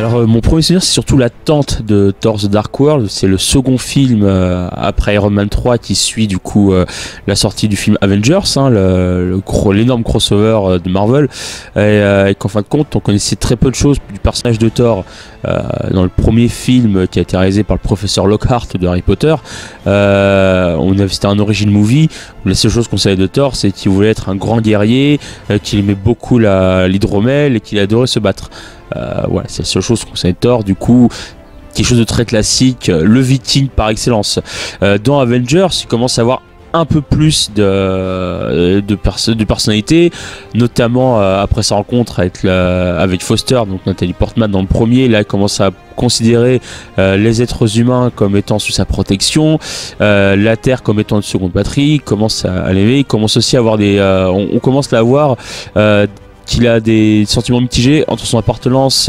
Alors mon premier souvenir c'est surtout l'attente de Thor The Dark World, c'est le second film après Iron Man 3 qui suit du coup la sortie du film Avengers, hein, l'énorme crossover de Marvel, et qu'en fin de compte on connaissait très peu de choses du personnage de Thor dans le premier film qui a été réalisé par le professeur Lockhart de Harry Potter. C'était un origin movie où la seule chose qu'on savait de Thor c'est qu'il voulait être un grand guerrier, qu'il aimait beaucoup l'hydromel et qu'il adorait se battre. Voilà, c'est la seule chose qu'on savait de Thor, du coup quelque chose de très classique, le viking par excellence. Dans Avengers, il commence à avoir un peu plus de personnalité, notamment après sa rencontre avec Foster, donc Nathalie Portman dans le premier. Là il commence à considérer les êtres humains comme étant sous sa protection, la Terre comme étant une seconde patrie, commence à l'aimer, il commence aussi à avoir on commence à avoir qu'il a des sentiments mitigés entre son appartenance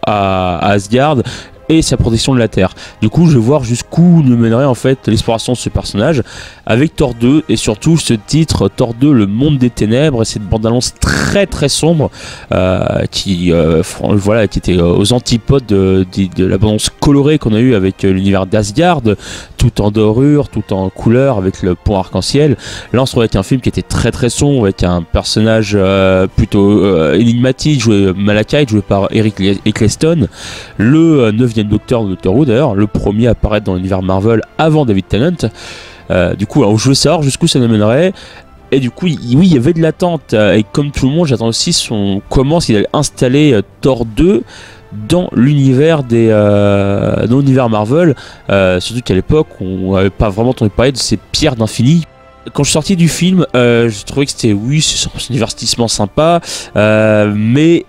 à Asgard et sa protection de la Terre. Du coup, je vais voir jusqu'où nous mènerait en fait l'exploration de ce personnage avec Thor 2 et surtout ce titre Thor 2, le monde des ténèbres, et cette bande-annonce très très sombre qui était aux antipodes de la bande-annonce colorée qu'on a eu avec l'univers d'Asgard, tout en dorure, tout en couleur, avec le pont arc-en-ciel. Là, on se retrouve avec un film qui était très très sombre, avec un personnage plutôt énigmatique, Malachite, joué par Eric Eccleston, le 9e Docteur de Doctor Who d'ailleurs, le premier à apparaître dans l'univers Marvel avant David Tennant. Du coup, alors, je veux savoir jusqu'où ça nous mènerait. Et du coup, oui, il y avait de l'attente. Et comme tout le monde, j'attends aussi comment il allait installer Thor 2 dans l'univers dans l'univers Marvel. Surtout qu'à l'époque, on n'avait pas vraiment entendu parler de ces pierres d'infini. Quand je suis sorti du film, je trouvais que c'est un divertissement sympa, mais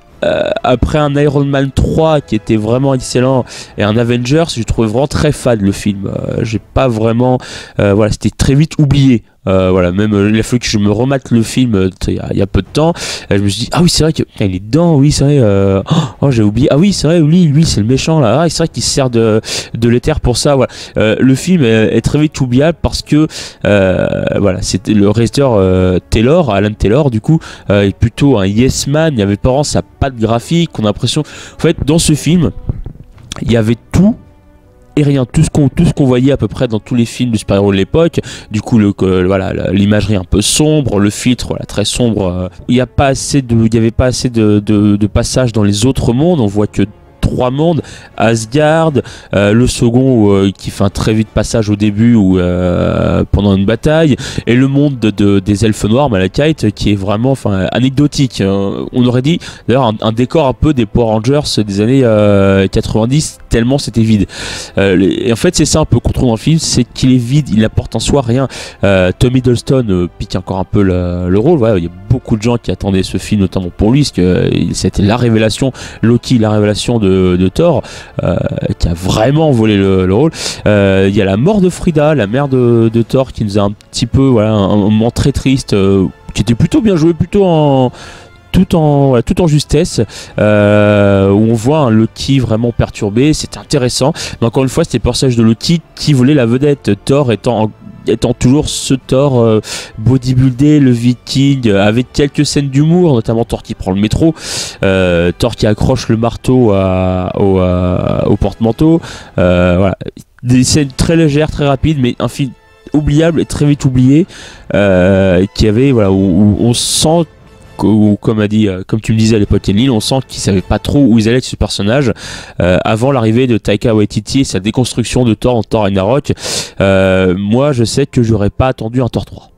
après un Iron Man 3 qui était vraiment excellent et un Avengers, je trouvais vraiment très fade le film. J'ai pas vraiment c'était très vite oublié. Même il a fallu que je me remate le film il y a peu de temps. Je me suis dit ah oui c'est vrai que il est dedans, oui c'est vrai, j'ai oublié, ah oui c'est vrai, lui c'est le méchant là, c'est vrai qu'il se sert de l'éther pour ça. Voilà. Le film est très vite oubliable parce que c'était le réalisateur Alan Taylor du coup est plutôt un yes man. Il y avait pas vraiment sa patte graphique. On a l'impression en fait dans ce film il y avait tout et rien, tout ce qu'on voyait à peu près dans tous les films du super-héros de l'époque. Du coup l'imagerie un peu sombre, le filtre très sombre, il n'y avait pas assez de passages dans les autres mondes. On voit que 3 mondes, Asgard, le second qui fait un très vite passage au début pendant une bataille, et le monde des elfes noirs, Malachite, qui est vraiment anecdotique. On aurait dit d'ailleurs un décor un peu des Power Rangers des années 90, tellement c'était vide. Et en fait c'est ça un peu qu'on trouve dans le film, c'est qu'il est vide, il n'apporte en soi rien. Tom Hiddleston pique encore un peu le rôle. Il y a beaucoup de gens qui attendaient ce film notamment pour lui, parce que c'était la révélation, Loki, la révélation de Thor, qui a vraiment volé le rôle. Il y a la mort de Frida, la mère de Thor, qui nous a un petit peu un moment très triste, qui était plutôt bien joué, tout en justesse, où on voit un Loki vraiment perturbé. C'est intéressant, mais encore une fois c'était le personnage de Loki qui voulait la vedette, Thor étant toujours ce Thor bodybuildé, le viking, avec quelques scènes d'humour, notamment Thor qui prend le métro, Thor qui accroche le marteau au porte-manteau, des scènes très légères, très rapides, mais un film oubliable et très vite oublié, qui avait où on sent comme tu me disais à l'époque Enlil, on sent qu'ils savaient pas trop où ils allaient avec ce personnage avant l'arrivée de Taika Waititi et sa déconstruction de Thor en Thor Ragnarok. Moi je sais que j'aurais pas attendu un Thor 3.